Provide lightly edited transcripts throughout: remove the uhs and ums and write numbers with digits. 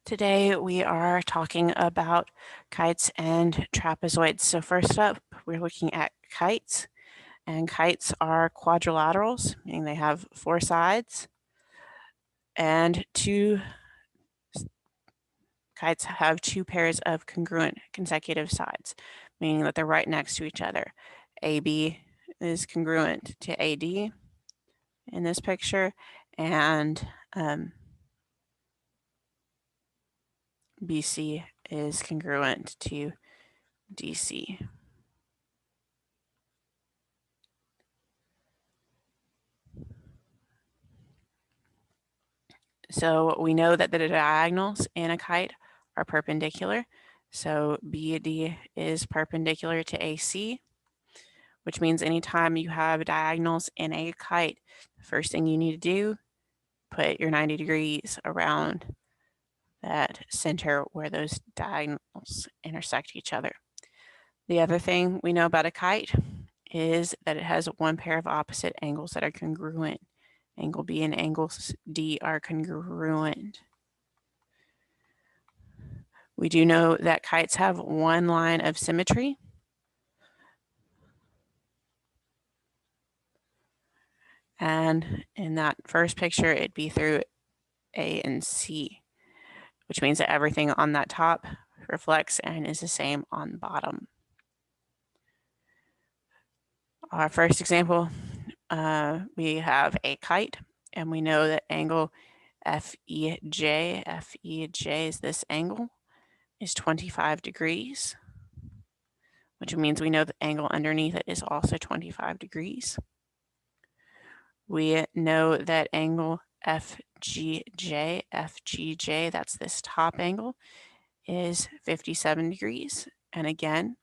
Today we are talking about kites and trapezoids. So first up, we're looking at kites, and kites are quadrilaterals, meaning they have four sides, and kites have two pairs of congruent consecutive sides, meaning that they're right next to each other. AB is congruent to AD in this picture, and BC is congruent to DC. So we know that the diagonals in a kite are perpendicular. So BD is perpendicular to AC, which means anytime you have diagonals in a kite, the first thing you need to do, put your 90 degrees around that center where those diagonals intersect each other. The other thing we know about a kite is that it has one pair of opposite angles that are congruent. Angle B and angle D are congruent. We do know that kites have one line of symmetry. And in that first picture, it'd be through A and C, which means that everything on that top reflects and is the same on the bottom. Our first example, we have a kite, and we know that angle FEJ is this angle, is 25 degrees, which means we know the angle underneath it is also 25 degrees. We know that angle FGJ, that's this top angle, is 57 degrees. And again,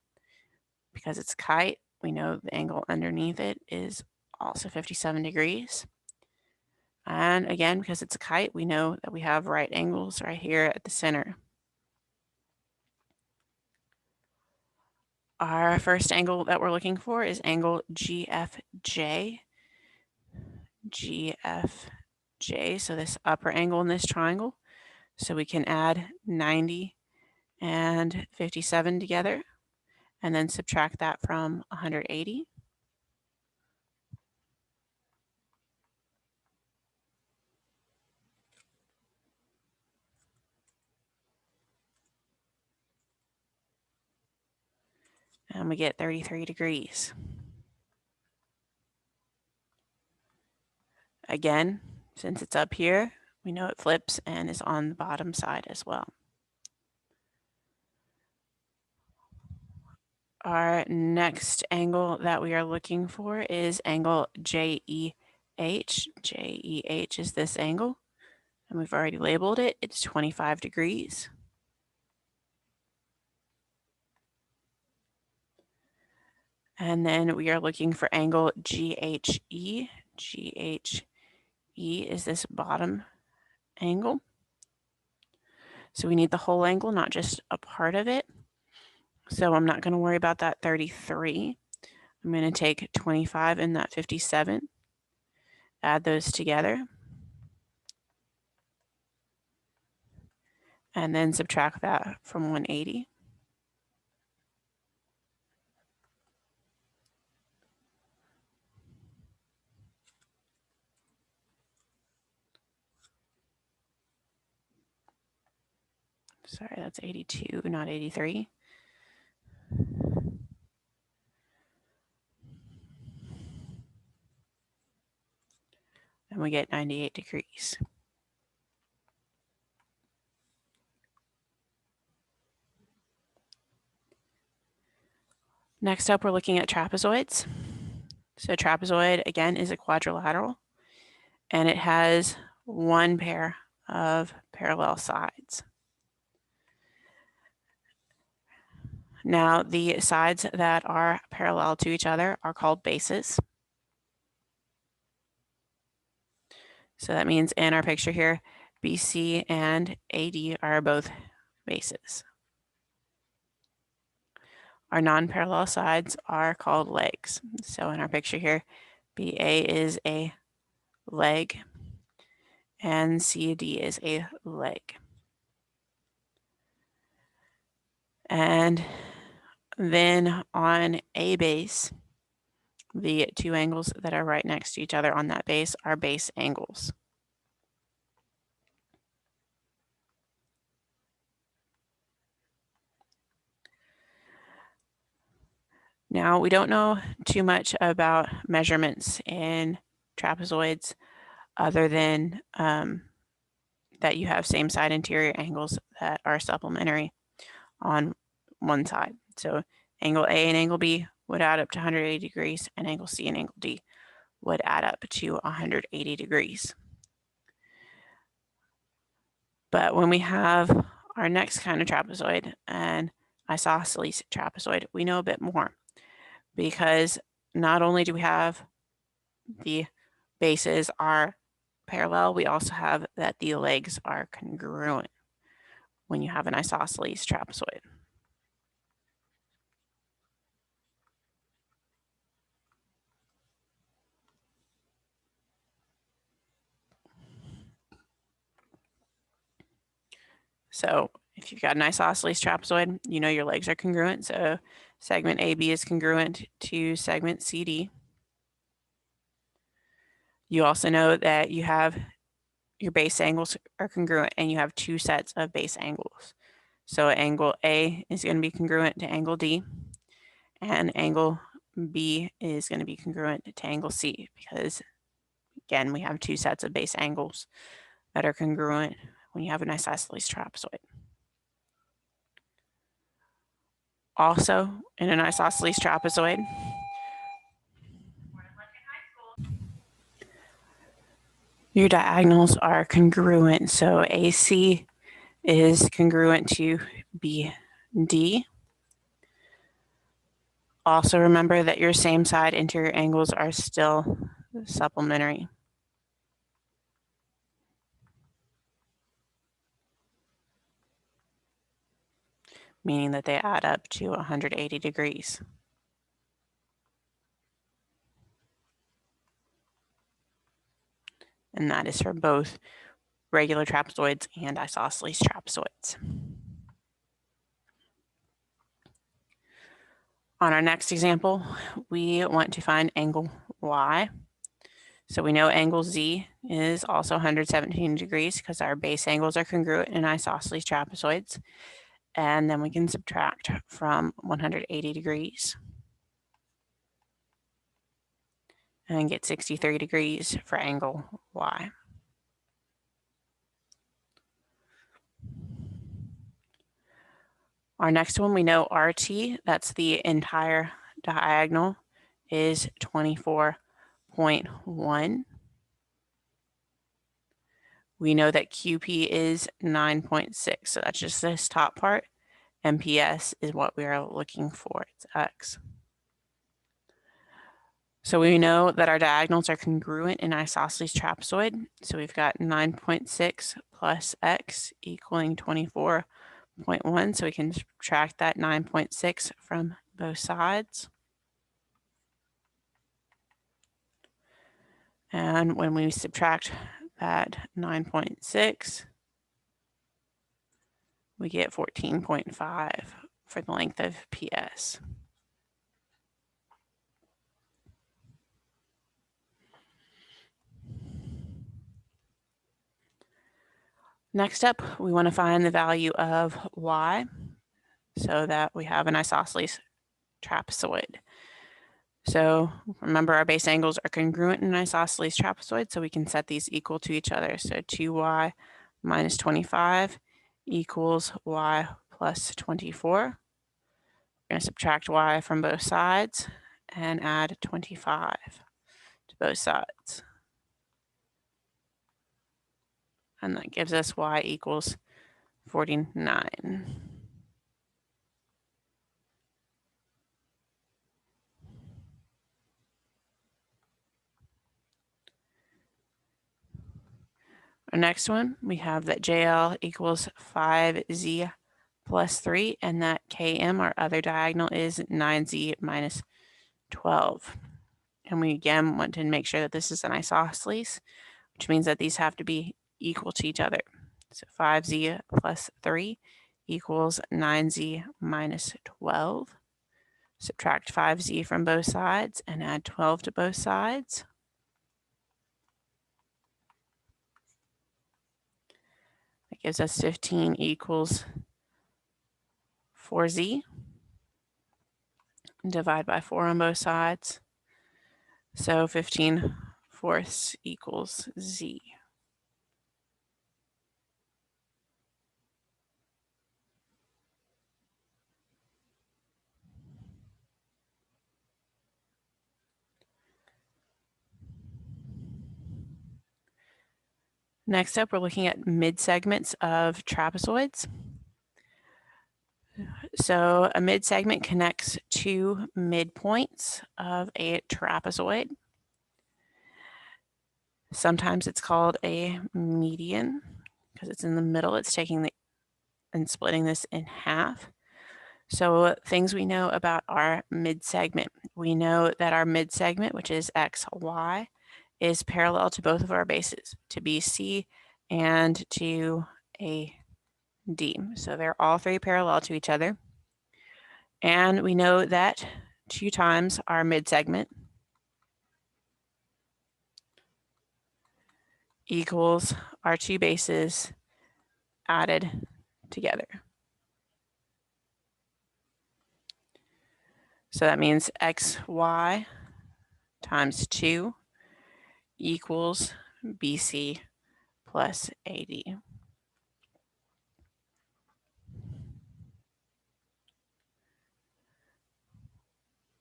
because it's a kite, we know the angle underneath it is also 57 degrees. And again, because it's a kite, we know that we have right angles right here at the center. Our first angle that we're looking for is angle GFJ. GFJ, so this upper angle in this triangle. So we can add 90 and 57 together and then subtract that from 180. And we get 33 degrees. Again, since it's up here, we know it flips and is on the bottom side as well. Our next angle that we are looking for is angle JEH. JEH is this angle, and we've already labeled it. It's 25 degrees. And then we are looking for angle GHE. GHE is this bottom angle. So we need the whole angle, not just a part of it. So I'm not going to worry about that 33. I'm going to take 25 and that 57, add those together, and then subtract that from 180. Sorry, that's 82, not 83. And we get 98 degrees. Next up, we're looking at trapezoids. So trapezoid, again, is a quadrilateral, and it has one pair of parallel sides. Now, the sides that are parallel to each other are called bases. So that means in our picture here, BC and AD are both bases. Our non-parallel sides are called legs. So in our picture here, BA is a leg and CD is a leg. And then on a base, the two angles that are right next to each other on that base are base angles. Now, we don't know too much about measurements in trapezoids other than that you have same side interior angles that are supplementary on one side. So angle A and angle B would add up to 180 degrees, and angle C and angle D would add up to 180 degrees. But when we have our next kind of trapezoid, an isosceles trapezoid, we know a bit more, because not only do we have the bases are parallel, we also have that the legs are congruent when you have an isosceles trapezoid. So if you've got an isosceles trapezoid, you know your legs are congruent. So segment AB is congruent to segment CD. You also know that you have your base angles are congruent and you have two sets of base angles. So angle A is going to be congruent to angle D, and angle B is going to be congruent to angle C, because again, we have two sets of base angles that are congruent when you have an isosceles trapezoid. Also, in an isosceles trapezoid, your diagonals are congruent. So AC is congruent to BD. Also remember that your same side interior angles are still supplementary, meaning that they add up to 180 degrees. And that is for both regular trapezoids and isosceles trapezoids. On our next example, we want to find angle Y. So we know angle Z is also 117 degrees because our base angles are congruent in isosceles trapezoids. And then we can subtract from 180 degrees and get 63 degrees for angle Y. Our next one, we know RT, that's the entire diagonal, is 24.1. We know that QP is 9.6, so that's just this top part. MPS is what we are looking for, it's X. So we know that our diagonals are congruent in isosceles trapezoid. So we've got 9.6 plus X equaling 24.1. So we can subtract that 9.6 from both sides. And when we subtract that 9.6, we get 14.5 for the length of PS. Next up, we want to find the value of Y so that we have an isosceles trapezoid. So remember, our base angles are congruent in an isosceles trapezoid, so we can set these equal to each other. So 2y minus 25 equals y plus 24. We're going to subtract y from both sides and add 25 to both sides. And that gives us y equals 49. Our next one, we have that JL equals 5z plus 3, and that KM, our other diagonal, is 9z minus 12. And we again want to make sure that this is an isosceles, which means that these have to be equal to each other. So 5z plus 3 equals 9z minus 12. Subtract 5z from both sides and add 12 to both sides. That gives us 15 equals 4z. Divide by 4 on both sides. So 15/4 equals z. Next up, we're looking at mid-segments of trapezoids. So a mid-segment connects two midpoints of a trapezoid. Sometimes it's called a median because it's in the middle. It's taking and splitting this in half. So things we know about our mid-segment. We know that our mid-segment, which is xy, is parallel to both of our bases, to BC and to AD. So they're all three parallel to each other. And we know that 2 times our mid-segment equals our two bases added together. So that means xy times 2 equals BC plus AD.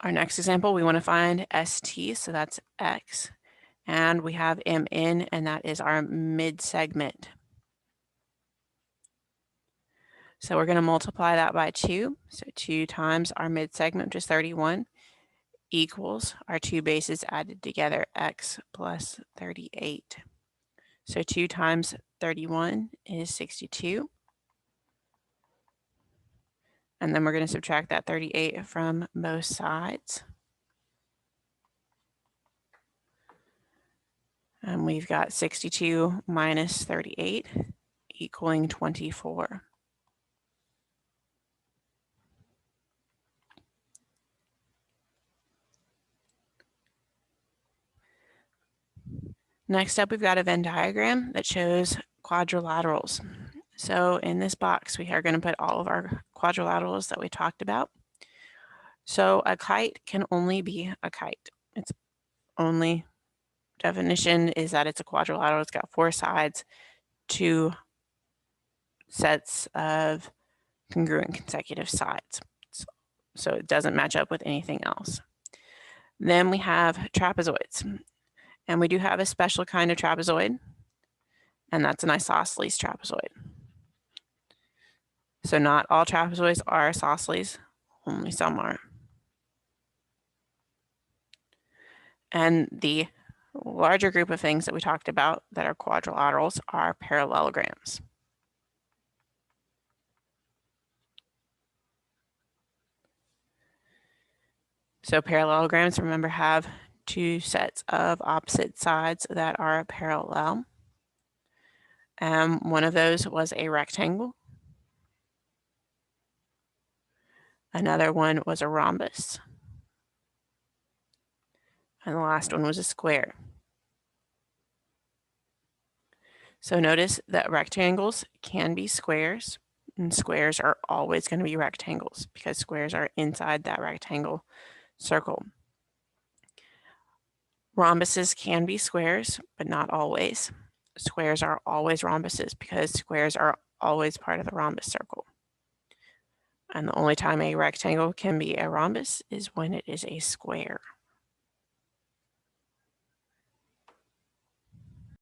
Our next example, we want to find ST, so that's x, and we have MN, and that is our mid-segment. So we're going to multiply that by 2, so 2 times our mid-segment, which is 31, equals our two bases added together, x plus 38. So 2 times 31 is 62. And then we're going to subtract that 38 from both sides. And we've got 62 minus 38 equaling 24. Next up, we've got a Venn diagram that shows quadrilaterals. So in this box, we are going to put all of our quadrilaterals that we talked about. So a kite can only be a kite. Its only definition is that it's a quadrilateral. It's got 4 sides, 2 sets of congruent consecutive sides. So it doesn't match up with anything else. Then we have trapezoids. And we do have a special kind of trapezoid, and that's an isosceles trapezoid. So not all trapezoids are isosceles, only some are. And the larger group of things that we talked about that are quadrilaterals are parallelograms. So parallelograms, remember, have 2 sets of opposite sides that are parallel. One of those was a rectangle. Another one was a rhombus. And the last one was a square. So notice that rectangles can be squares, and squares are always going to be rectangles because squares are inside that rectangle circle. Rhombuses can be squares, but not always. Squares are always rhombuses because squares are always part of the rhombus circle. And the only time a rectangle can be a rhombus is when it is a square.